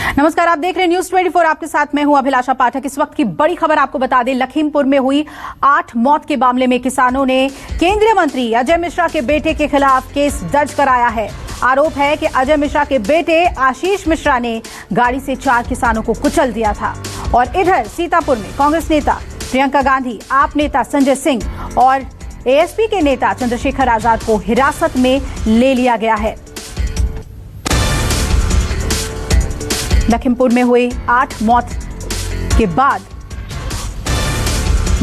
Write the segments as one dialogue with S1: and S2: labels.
S1: नमस्कार, आप देख रहे हैं न्यूज 24। आपके साथ मैं हूं अभिलाषा पाठक। इस वक्त की बड़ी खबर आपको बता दें, लखीमपुर में हुई 8 मौत के मामले में किसानों ने केंद्रीय मंत्री अजय मिश्रा के बेटे के खिलाफ केस दर्ज कराया है। आरोप है कि अजय मिश्रा के बेटे आशीष मिश्रा ने गाड़ी से 4 किसानों को कुचल दिया था। और इधर सीतापुर में कांग्रेस नेता प्रियंका गांधी, आप नेता संजय सिंह और एएसपी के नेता चंद्रशेखर आजाद को हिरासत में ले लिया गया है। लखीमपुर में हुई 8 मौत के बाद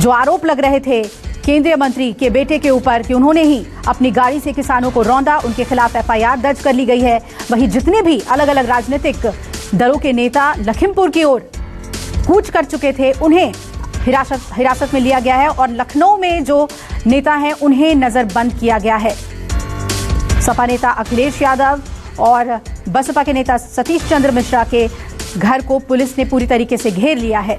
S1: जो आरोप लग रहे थे केंद्रीय मंत्री के बेटे के ऊपर कि उन्होंने ही अपनी गाड़ी से किसानों को रौंदा, उनके खिलाफ एफआईआर दर्ज कर ली गई है। वहीं जितने भी अलग अलग राजनीतिक दलों के नेता लखीमपुर की ओर कूच कर चुके थे, उन्हें हिरासत में लिया गया है और लखनऊ में जो नेता हैं उन्हें नजरबंद किया गया है। सपा नेता अखिलेश यादव और बसपा के नेता सतीश चंद्र मिश्रा के घर को पुलिस ने पूरी तरीके से घेर लिया है।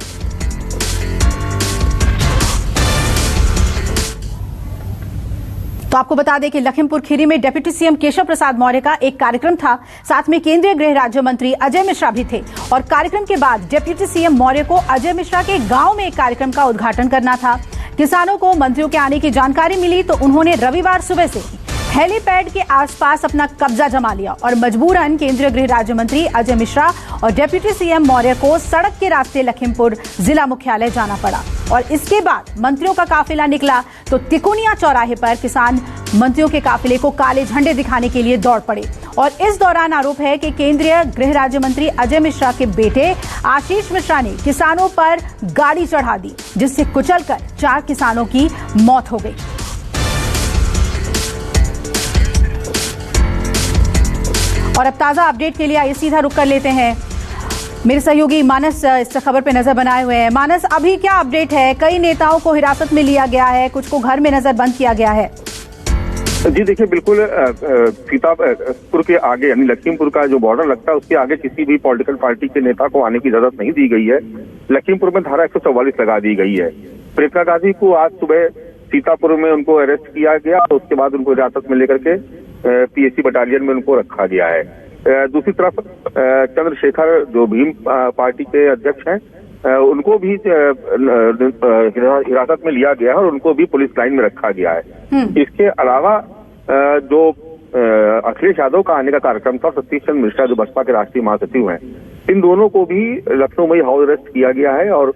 S1: तो आपको बता दें कि लखीमपुर खीरी में डिप्टी सीएम केशव प्रसाद मौर्य का एक कार्यक्रम था, साथ में केंद्रीय गृह राज्य मंत्री अजय मिश्रा भी थे। और कार्यक्रम के बाद डिप्टी सीएम मौर्य को अजय मिश्रा के गांव में एक कार्यक्रम का उद्घाटन करना था। किसानों को मंत्रियों के आने की जानकारी मिली तो उन्होंने रविवार सुबह से हेलीपैड के आसपास अपना कब्जा जमा लिया और मजबूरन केंद्रीय गृह राज्य मंत्री अजय मिश्रा और डिप्टी सीएम मौर्य को सड़क के रास्ते लखीमपुर जिला मुख्यालय जाना पड़ा। और इसके बाद मंत्रियों का काफिला निकला तो तिकोनिया चौराहे पर किसान मंत्रियों के काफिले को काले झंडे दिखाने के लिए दौड़ पड़े। और इस दौरान आरोप है कि केंद्रीय गृह राज्य मंत्री अजय मिश्रा के बेटे आशीष मिश्रा ने किसानों पर गाड़ी चढ़ा दी, जिससे कुचलकर 4 किसानों की मौत हो गई। और अब ताजा अपडेट के लिए आइए सीधा रुक कर लेते हैं। मेरे सहयोगी मानस इस खबर पे नजर बनाए हुए हैं। मानस, अभी क्या अपडेट है? कई नेताओं को हिरासत में लिया गया है, कुछ को घर में नजरबंद किया गया है।
S2: जी देखिए, बिल्कुल सीतापुर के आगे यानी लखीमपुर का जो बॉर्डर लगता है उसके आगे किसी भी पॉलिटिकल पार्टी के नेता को आने की इजाजत नहीं दी गई है। लखीमपुर में धारा 144 लगा दी गई है। प्रियंका गांधी को आज सुबह सीतापुर में उनको अरेस्ट किया गया और उसके बाद उनको हिरासत में लेकर के पीएसी बटालियन में उनको रखा गया है। दूसरी तरफ चंद्रशेखर जो भीम पार्टी के अध्यक्ष हैं, उनको भी हिरासत में लिया गया है और उनको भी पुलिस लाइन में रखा गया है। इसके अलावा जो अखिलेश यादव का आने का कार्यक्रम था, सतीश चंद्र मिश्रा जो बसपा के राष्ट्रीय महासचिव हैं, इन दोनों को भी लखनऊ में हाउस अरेस्ट किया गया है और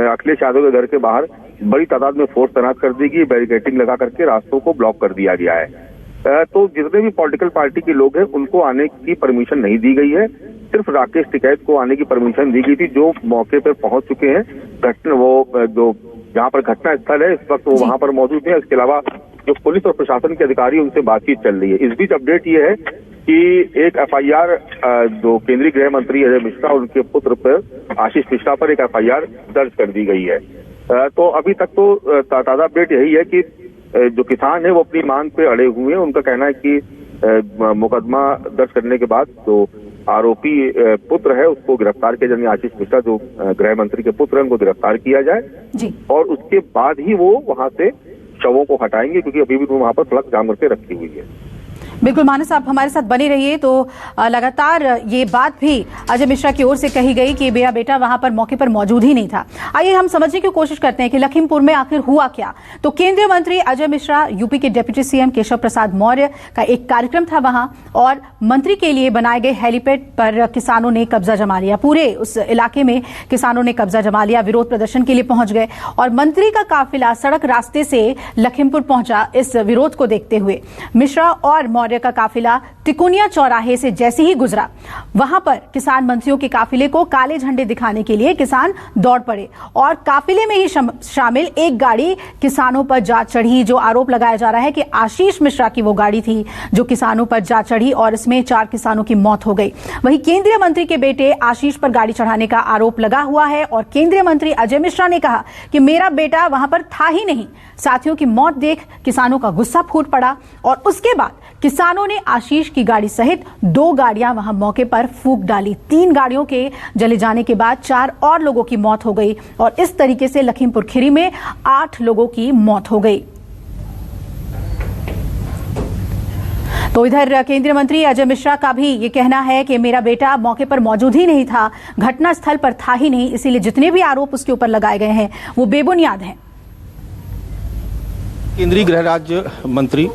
S2: अखिलेश यादव के घर के बाहर बड़ी तादाद में फोर्स तैनात कर दी गई, बैरिकेडिंग लगा करके रास्तों को ब्लॉक कर दिया गया है। तो जितने भी पॉलिटिकल पार्टी के लोग हैं उनको आने की परमिशन नहीं दी गई है। सिर्फ राकेश टिकैत को आने की परमिशन दी गई थी, जो मौके पर पहुंच चुके हैं। जो जहां पर घटना स्थल है इस वक्त वो वहां पर मौजूद है। इसके अलावा जो पुलिस और प्रशासन के अधिकारी उनसे बातचीत चल रही है। इस बीच अपडेट ये है कि एक एफआईआर जो केंद्रीय गृह मंत्री अजय मिश्रा और उनके पुत्र पर आशीष मिश्रा पर एक एफआईआर दर्ज कर दी गई है। तो अभी तक तो ताजा अपडेट यही है कि जो किसान है वो अपनी मांग पे अड़े हुए हैं। उनका कहना है कि मुकदमा दर्ज करने के बाद जो आरोपी पुत्र है उसको गिरफ्तार किया जाए, आशीष मिश्रा जो गृह मंत्री के पुत्र हैं उनको गिरफ्तार किया जाए जी। और उसके बाद ही वो वहां से शवों को हटाएंगे, क्योंकि अभी भी वहां पर सड़क जाम करके रखी हुई है।
S1: बिल्कुल मानस, आप हमारे साथ बने रहिए। तो लगातार ये बात भी अजय मिश्रा की ओर से कही गई कि मेरा बेटा वहां पर मौके पर मौजूद ही नहीं था। आइए हम समझने की कोशिश करते हैं कि लखीमपुर में आखिर हुआ क्या। तो केंद्रीय मंत्री अजय मिश्रा, यूपी के डिप्टी सीएम केशव प्रसाद मौर्य का एक कार्यक्रम था वहां, और मंत्री के लिए बनाए गए हेलीपैड पर किसानों ने कब्जा जमा लिया। पूरे उस इलाके में किसानों ने कब्जा जमा लिया, विरोध प्रदर्शन के लिए पहुंच गए और मंत्री का काफिला सड़क रास्ते से लखीमपुर पहुंचा। इस विरोध को देखते हुए मिश्रा और मौर्य का काफिला तिकोनिया चौराहे से जैसे ही गुजरा, वहां पर किसान मंत्रियों के काफिले को काले झंडे दिखाने के लिए किसान दौड़ पड़े और काफिले में ही शामिल एक गाड़ी किसानों पर जा चढ़ी। जो आरोप लगाया जा रहा है कि आशीष मिश्रा की वो गाड़ी थी जो किसानों पर जा चढ़ी और इसमें 4 किसानों की मौत हो गई। वहीं केंद्रीय मंत्री के बेटे आशीष पर गाड़ी चढ़ाने का आरोप लगा हुआ है और केंद्रीय मंत्री अजय मिश्रा ने कहा कि मेरा बेटा वहां पर था ही नहीं। साथियों की मौत देख किसानों का गुस्सा फूट पड़ा और उसके बाद किसानों ने आशीष की गाड़ी सहित 2 गाड़ियां वहां मौके पर फूंक डाली। 3 गाड़ियों के जले जाने के बाद 4 और लोगों की मौत हो गई और इस तरीके से लखीमपुर खीरी में 8 लोगों की मौत हो गई। तो इधर केंद्रीय मंत्री अजय मिश्रा का भी ये कहना है कि मेरा बेटा मौके पर मौजूद ही नहीं था, घटना स्थल पर था ही नहीं, इसीलिए जितने भी आरोप उसके ऊपर लगाए गए हैं वो बेबुनियाद हैं।
S3: केंद्रीय गृह राज्य मंत्री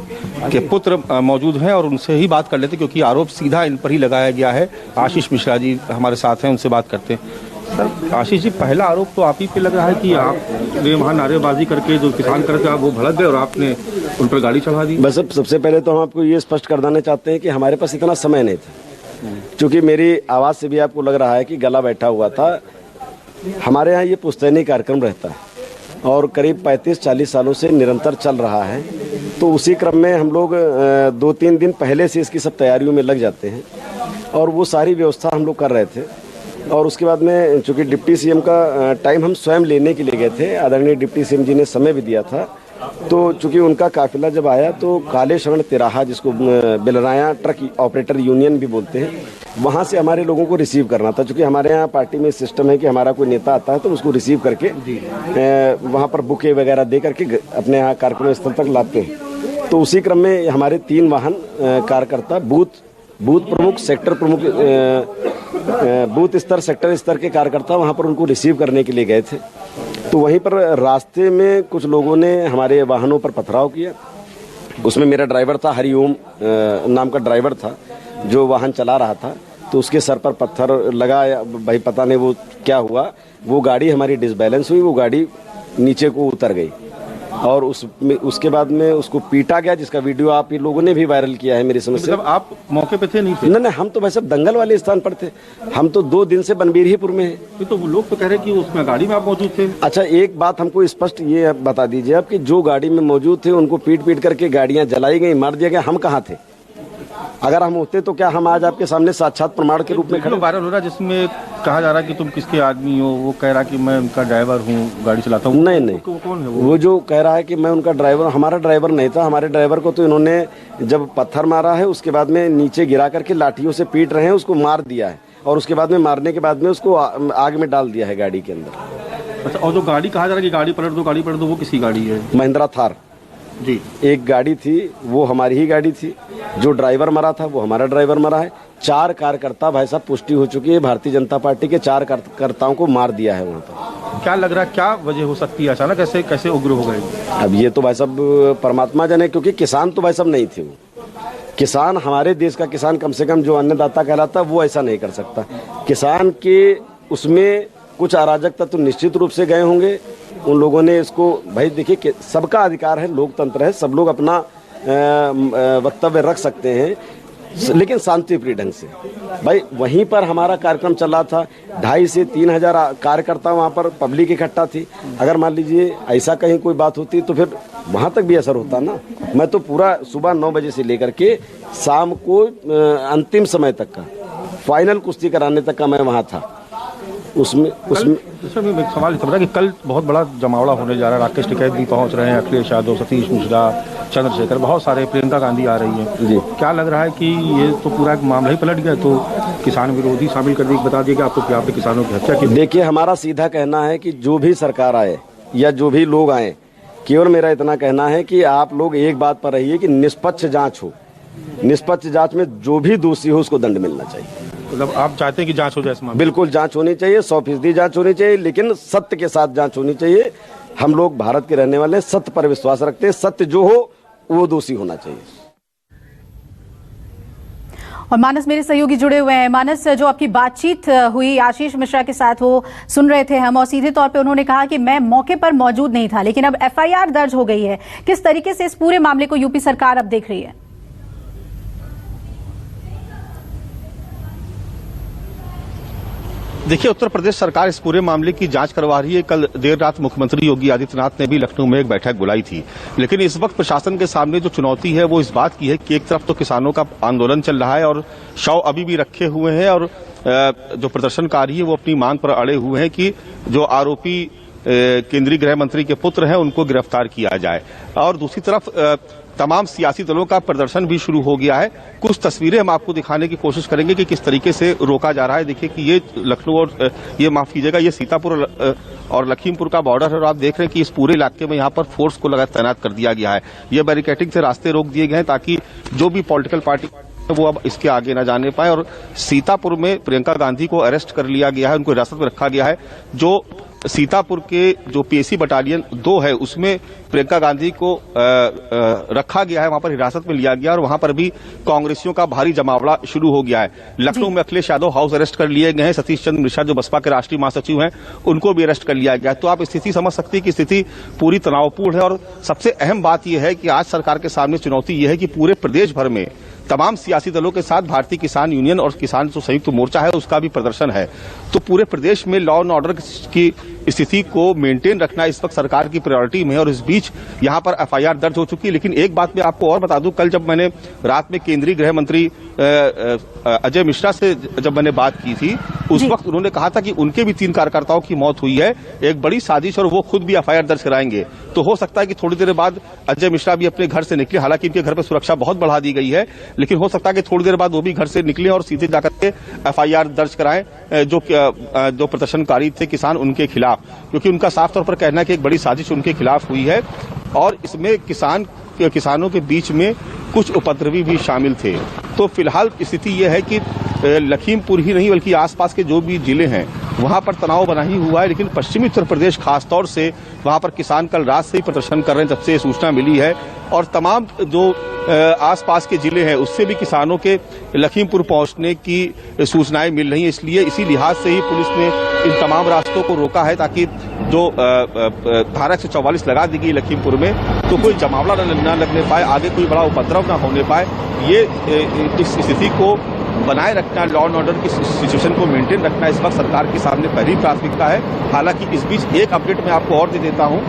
S3: के पुत्र मौजूद हैं और उनसे ही बात कर लेते क्योंकि आरोप सीधा इन पर ही लगाया गया है। आशीष मिश्रा जी हमारे साथ हैं, उनसे बात करते हैं। सर आशीष जी, पहला आरोप तो आप ही पे लग रहा है कि आपने वहाँ नारेबाजी करके जो किसान करके आप वो भड़क गए और आपने उन पर गाड़ी चढ़ा दी।
S4: बस सबसे पहले तो हम आपको ये स्पष्ट कर देना चाहते हैं कि हमारे पास इतना समय नहीं था, क्योंकि मेरी आवाज से भी आपको लग रहा है कि गला बैठा हुआ था। हमारे यहाँ ये पुश्तैनी कार्यक्रम रहता है और करीब 35-40 सालों से निरंतर चल रहा है। तो उसी क्रम में हम लोग 2-3 दिन पहले से इसकी सब तैयारियों में लग जाते हैं और वो सारी व्यवस्था हम लोग कर रहे थे। और उसके बाद में चूंकि डिप्टी सीएम का टाइम हम स्वयं लेने के लिए गए थे, आदरणीय डिप्टी सीएम जी ने समय भी दिया था। तो चूंकि उनका काफिला जब आया तो काले शरण तिराहा, जिसको बिलराया ट्रक ऑपरेटर यूनियन भी बोलते हैं, वहां से हमारे लोगों को रिसीव करना था। चूंकि हमारे यहाँ पार्टी में सिस्टम है कि हमारा कोई नेता आता है तो उसको रिसीव करके वहां पर बुके वगैरह दे करके अपने यहाँ कार्यक्रम स्थल तक लाते हैं। तो उसी क्रम में हमारे 3 वाहन कार्यकर्ता बूथ प्रमुख, सेक्टर प्रमुख, बूथ स्तर, सेक्टर स्तर के कार्यकर्ता वहां पर उनको रिसीव करने के लिए गए थे। तो वहीं पर रास्ते में कुछ लोगों ने हमारे वाहनों पर पथराव किया। उसमें मेरा ड्राइवर था, हरिओम नाम का ड्राइवर था जो वाहन चला रहा था। तो उसके सर पर पत्थर लगा, भाई पता नहीं वो क्या हुआ, वो गाड़ी हमारी डिसबैलेंस हुई, वो गाड़ी नीचे को उतर गई और उसके बाद में उसको पीटा गया, जिसका वीडियो आप ही लोगों ने भी वायरल किया है मेरी समझ से।
S3: मतलब आप मौके पे थे? नहीं थे।
S4: नहीं, हम तो वैसे दंगल वाले स्थान पर थे। हम तो 2 दिन से बनबीरहीपुर में हैं।
S3: तो वो लोग तो कह रहे हैं कि उसमें गाड़ी में आप मौजूद थे।
S4: अच्छा, एक बात हमको स्पष्ट ये बता दीजिए आप कि जो गाड़ी में मौजूद थे उनको पीट करके गाड़ियां जलाई गई, मार दिया गया, हम कहाँ थे? अगर हम होते तो क्या हम आज आपके सामने साक्षात प्रमाण के रूप में खड़े?
S3: वायरल हो रहा है जिसमें कहा जा रहा है कि तुम किसके आदमी हो, वो कह रहा है कि मैं उनका ड्राइवर हूँ, गाड़ी चलाता हूँ।
S4: नहीं,
S3: कौन है
S4: वो जो कह रहा है कि मैं उनका ड्राइवर, हमारा ड्राइवर नहीं था। हमारे ड्राइवर को तो इन्होंने जब पत्थर मारा है उसके बाद में नीचे गिरा करके लाठियों से पीट रहे हैं, उसको मार दिया है और उसके बाद में मारने के बाद में उसको आग में डाल दिया है गाड़ी के अंदर।
S3: अच्छा, और जो गाड़ी कहा जा रहा है कि गाड़ी पलट दो, वो किसी गाड़ी है?
S4: महिंद्रा थार
S3: जी।
S4: एक गाड़ी थी, वो हमारी ही गाड़ी थी। जो ड्राइवर मरा था वो हमारा ड्राइवर मरा है। 4 कार्यकर्ता, भाई साहब, पुष्टि हो चुकी है, भारतीय जनता पार्टी के 4 कार्यकर्ताओं को मार दिया है वहाँ पर।
S3: क्या लग रहा है, क्या वजह हो सकती है? अचानक कैसे उग्र हो गए?
S4: अब ये तो भाई साहब परमात्मा जाने, क्योंकि किसान तो भाई साहब नहीं थे। वो किसान, हमारे देश का किसान, कम से कम जो अन्नदाता कहलाता, वो ऐसा नहीं कर सकता। किसान के उसमें कुछ अराजक तत्व निश्चित रूप से गए होंगे। उन लोगों ने इसको, भाई देखिए, सबका अधिकार है, लोकतंत्र है, सब लोग अपना वक्तव्य रख सकते हैं, लेकिन शांतिप्रिय ढंग से। भाई वहीं पर हमारा कार्यक्रम चल रहा था, 2,500 से 3,000 कार्यकर्ता वहाँ पर पब्लिक इकट्ठा थी। अगर मान लीजिए ऐसा कहीं कोई बात होती तो फिर वहाँ तक भी असर होता ना। मैं तो पूरा सुबह 9 बजे से लेकर के शाम को अंतिम समय तक का, फाइनल कुश्ती कराने तक का मैं वहाँ था। उसमें एक सवाल था कि कल बहुत बड़ा जमावड़ा होने जा रहा है। राकेश टिकैत भी पहुंच रहे हैं, अखिलेश यादव, सतीश मिश्रा, चंद्रशेखर, बहुत सारे, प्रियंका गांधी आ रही है जी। क्या लग रहा है कि ये तो पूरा एक मामला ही पलट गया, तो किसान विरोधी शामिल कर दिए? बता दिएगा आपको कि आपने किसानों की हत्या की। देखिए, हमारा सीधा कहना है कि जो भी सरकार आए या जो भी लोग आए, केवल मेरा इतना कहना है कि आप लोग एक बात पर रहिए कि निष्पक्ष जाँच हो। निष्पक्ष जाँच में जो भी दोषी हो उसको दंड मिलना चाहिए।
S3: मतलब आप चाहते हैं कि जांच हो जाए इसमें? बिल्कुल
S4: जांच होनी चाहिए, 100% जांच होनी चाहिए, लेकिन सत्य के साथ जांच होनी चाहिए। हम लोग भारत के रहने वाले सत्य पर विश्वास रखते हैं, सत्य जो हो वो दोषी होना चाहिए।
S1: और मानस मेरे सहयोगी जुड़े हुए हैं। मानस, जो आपकी बातचीत हुई आशीष मिश्रा के साथ वो सुन रहे थे हम, और सीधे तौर पे उन्होंने कहा कि मैं मौके पर मौजूद नहीं था, लेकिन अब FIR दर्ज हो गई है। किस तरीके से इस पूरे मामले को यूपी सरकार अब देख रही है?
S3: देखिए, उत्तर प्रदेश सरकार इस पूरे मामले की जांच करवा रही है। कल देर रात मुख्यमंत्री योगी आदित्यनाथ ने भी लखनऊ में एक बैठक बुलाई थी, लेकिन इस वक्त प्रशासन के सामने जो चुनौती है वो इस बात की है कि एक तरफ तो किसानों का आंदोलन चल रहा है और शव अभी भी रखे हुए हैं और जो प्रदर्शनकारी है वो अपनी मांग पर अड़े हुए हैं कि जो आरोपी केंद्रीय गृह मंत्री के पुत्र हैं उनको गिरफ्तार किया जाए। और दूसरी तरफ तमाम सियासी दलों का प्रदर्शन भी शुरू हो गया है। कुछ तस्वीरें हम आपको दिखाने की कोशिश करेंगे कि किस तरीके से रोका जा रहा है। देखिए कि ये लखनऊ और ये माफ कीजिएगा, ये सीतापुर और लखीमपुर का बॉर्डर है और आप देख रहे हैं कि इस पूरे इलाके में यहाँ पर फोर्स को लगातार तैनात कर दिया गया है। ये बैरिकेडिंग से रास्ते रोक दिए गए हैं ताकि जो भी पॉलिटिकल पार्टी वो अब इसके आगे न जाने पाए। और सीतापुर में प्रियंका गांधी को अरेस्ट कर लिया गया है, उनको हिरासत में रखा गया है। जो सीतापुर के जो पीएसी बटालियन 2 है उसमें प्रियंका गांधी को रखा गया है, वहां पर हिरासत में लिया गया और वहां पर भी कांग्रेसियों का भारी जमावड़ा शुरू हो गया है। लखनऊ में अखिलेश यादव हाउस अरेस्ट कर लिए गए हैं। सतीश चंद्र मिश्रा जो बसपा के राष्ट्रीय महासचिव हैं उनको भी अरेस्ट कर लिया गया है। तो आप स्थिति समझ सकते हैं कि स्थिति पूरी तनावपूर्ण है। और सबसे अहम बात यह है कि आज सरकार के सामने चुनौती यह है कि पूरे प्रदेश भर में तमाम सियासी दलों के साथ भारतीय किसान यूनियन और किसान जो संयुक्त मोर्चा है उसका भी प्रदर्शन है। तो पूरे प्रदेश में लॉ एंड ऑर्डर की स्थिति को मेंटेन रखना इस वक्त सरकार की प्रायोरिटी में है। और इस बीच यहां पर एफआईआर दर्ज हो चुकी है। लेकिन एक बात मैं आपको और बता दूं, कल जब मैंने रात में केंद्रीय गृह मंत्री अजय मिश्रा से जब मैंने बात की थी उस वक्त उन्होंने कहा था कि उनके भी 3 कार्यकर्ताओं की मौत हुई है, एक बड़ी साजिश, और वो खुद भी एफआईआर दर्ज कराएंगे। तो हो सकता है कि थोड़ी देर बाद अजय मिश्रा भी अपने घर से निकले। हालांकि इनके घर पर सुरक्षा बहुत बढ़ा दी गई है, लेकिन हो सकता है कि थोड़ी देर बाद वो भी घर से निकले और सीधे जाकर के एफआईआर दर्ज कराएं जो प्रदर्शनकारी थे किसान उनके खिलाफ, क्योंकि उनका साफ तौर पर कहना है कि एक बड़ी साजिश उनके खिलाफ हुई है और इसमें किसानों के बीच में कुछ उपद्रवी भी शामिल थे। तो फिलहाल स्थिति यह है कि लखीमपुर ही नहीं बल्कि आसपास के जो भी जिले हैं वहां पर तनाव बना ही हुआ है। लेकिन पश्चिमी उत्तर प्रदेश खासतौर से वहां पर किसान कल रात से ही प्रदर्शन कर रहे हैं जब से सूचना मिली है। और तमाम जो आसपास के जिले हैं उससे भी किसानों के लखीमपुर पहुंचने की सूचनाएं मिल रही हैं। इसलिए इसी लिहाज से ही पुलिस ने इन तमाम रास्तों को रोका है ताकि जो धारा 144 लगा दी गई लखीमपुर में तो कोई जमावड़ा न लगने पाए, आगे कोई बड़ा उपद्रव न होने पाए। ये इस स्थिति को बनाए रखना, लॉ एंड ऑर्डर की सिचुएशन को मेंटेन रखना इस वक्त सरकार के सामने पहली प्राथमिकता है। हालांकि इस बीच एक अपडेट मैं आपको और दे देता हूं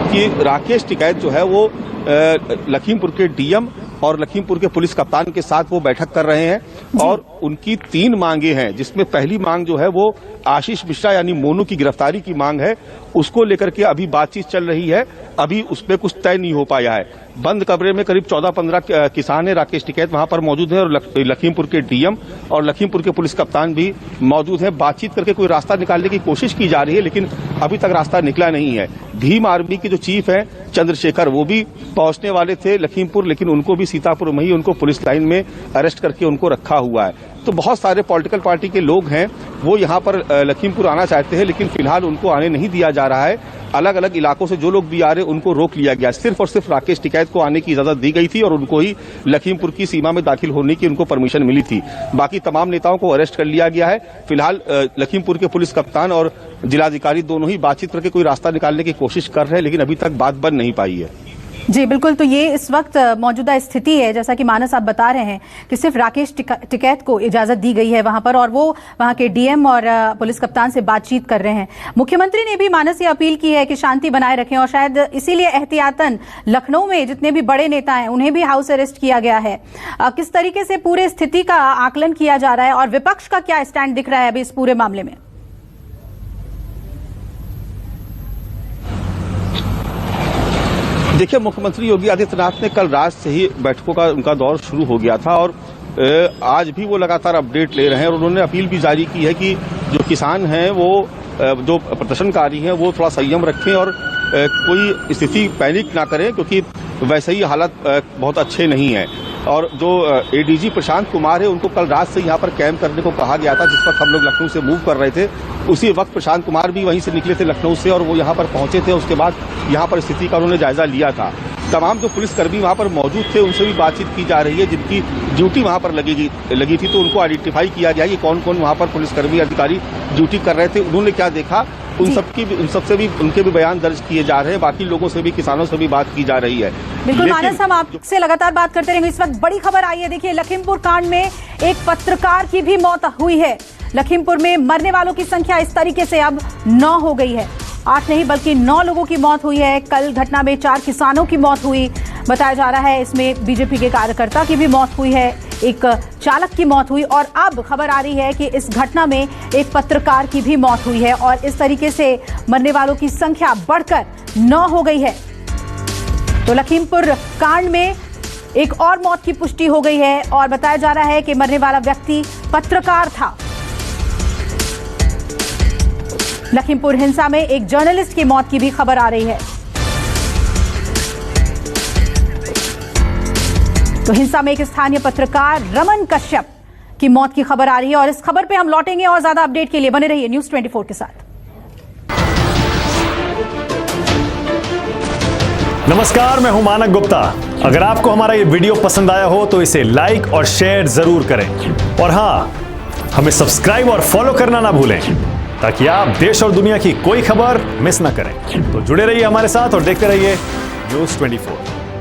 S3: कि राकेश टिकैत जो है वो लखीमपुर के डीएम और लखीमपुर के पुलिस कप्तान के साथ वो बैठक कर रहे हैं और उनकी 3 मांगे हैं, जिसमें पहली मांग जो है वो आशीष मिश्रा यानी मोनू की गिरफ्तारी की मांग है। उसको लेकर के अभी बातचीत चल रही है, अभी उस पर कुछ तय नहीं हो पाया है। बंद कमरे में करीब 14-15 किसान है, राकेश टिकैत वहां पर मौजूद है और लखीमपुर के डीएम और लखीमपुर के पुलिस कप्तान भी मौजूद है। बातचीत करके कोई रास्ता निकालने की कोशिश की जा रही है, लेकिन अभी तक रास्ता निकला नहीं है। भीम आर्मी के जो चीफ है चंद्रशेखर वो भी पहुंचने वाले थे लखीमपुर, लेकिन उनको भी सीतापुर में ही उनको पुलिस लाइन में अरेस्ट करके उनको रखा हुआ है। तो बहुत सारे पॉलिटिकल पार्टी के लोग हैं वो यहाँ पर लखीमपुर आना चाहते हैं, लेकिन फिलहाल उनको आने नहीं दिया जा रहा है। अलग अलग इलाकों से जो लोग भी आ रहे उनको रोक लिया गया। सिर्फ और सिर्फ राकेश टिकैत को आने की इजाजत दी गई थी और उनको ही लखीमपुर की सीमा में दाखिल होने की उनको परमिशन मिली थी। बाकी तमाम नेताओं को अरेस्ट कर लिया गया है। फिलहाल लखीमपुर के पुलिस कप्तान और जिलाधिकारी दोनों ही बातचीत करके कोई रास्ता निकालने की कोशिश कर रहे हैं, लेकिन अभी तक बात बन नहीं पाई है।
S1: जी बिल्कुल, तो ये इस वक्त मौजूदा स्थिति है। जैसा कि मानस आप बता रहे हैं कि सिर्फ राकेश टिकैत को इजाजत दी गई है वहां पर और वो वहां के डीएम और पुलिस कप्तान से बातचीत कर रहे हैं। मुख्यमंत्री ने भी मानस ये अपील की है कि शांति बनाए रखें और शायद इसीलिए एहतियातन लखनऊ में जितने भी बड़े नेता हैं उन्हें भी हाउस अरेस्ट किया गया है। किस तरीके से पूरे स्थिति का आकलन किया जा रहा है और विपक्ष का क्या स्टैंड दिख रहा है अभी इस पूरे मामले में?
S3: देखिए, मुख्यमंत्री योगी आदित्यनाथ ने कल रात से ही बैठकों का उनका दौर शुरू हो गया था और आज भी वो लगातार अपडेट ले रहे हैं और उन्होंने अपील भी जारी की है कि जो किसान हैं वो जो प्रदर्शनकारी हैं वो थोड़ा संयम रखें और कोई स्थिति पैनिक ना करें, क्योंकि वैसे ही हालात बहुत अच्छे नहीं हैं। और जो एडीजी प्रशांत कुमार है उनको कल रात से यहाँ पर कैंप करने को कहा गया था। जिस वक्त हम लोग लखनऊ से मूव कर रहे थे उसी वक्त प्रशांत कुमार भी वहीं से निकले थे लखनऊ से और वो यहाँ पर पहुंचे थे। उसके बाद यहाँ पर स्थिति का उन्होंने जायजा लिया था। तमाम जो पुलिसकर्मी वहाँ पर मौजूद थे उनसे भी बातचीत की जा रही है, जिनकी ड्यूटी वहाँ पर लगी थी। तो उनको आइडेंटिफाई किया गया कि कौन कौन वहाँ पर पुलिसकर्मी अधिकारी ड्यूटी कर रहे थे, उन्होंने क्या देखा, उन सबसे भी उनके भी बयान दर्ज किए जा रहे हैं। बाकी लोगों से भी, किसानों से भी बात की जा रही है।
S1: बिल्कुल मानस, हम आपसे लगातार बात करते रहेंगे। इस वक्त बड़ी खबर आई है, देखिए लखीमपुर कांड में एक पत्रकार की भी मौत हुई है। लखीमपुर में मरने वालों की संख्या इस तरीके से अब 9 हो गई है। 8 नहीं बल्कि 9 लोगों की मौत हुई है। कल घटना में 4 किसानों की मौत हुई बताया जा रहा है। इसमें बीजेपी के कार्यकर्ता की भी मौत हुई है, एक चालक की मौत हुई और अब खबर आ रही है कि इस घटना में एक पत्रकार की भी मौत हुई है और इस तरीके से मरने वालों की संख्या बढ़कर 9 हो गई है। तो लखीमपुर कांड में एक और मौत की पुष्टि हो गई है और बताया जा रहा है कि मरने वाला व्यक्ति पत्रकार था। लखीमपुर हिंसा में एक जर्नलिस्ट की मौत की भी खबर आ रही है। तो हिंसा में एक स्थानीय पत्रकार रमन कश्यप की मौत की खबर आ रही है और इस खबर पे हम लौटेंगे और ज्यादा अपडेट के लिए बने रहिए न्यूज़ 24 के साथ।
S5: नमस्कार, मैं हूं मानक गुप्ता। अगर आपको हमारा ये वीडियो पसंद आया हो तो इसे लाइक और शेयर जरूर करें और हां, हमें सब्सक्राइब और फॉलो करना ना भूलें ताकि आप देश और दुनिया की कोई खबर मिस ना करें। तो जुड़े रहिए हमारे साथ और देखते रहिए न्यूज़ 24।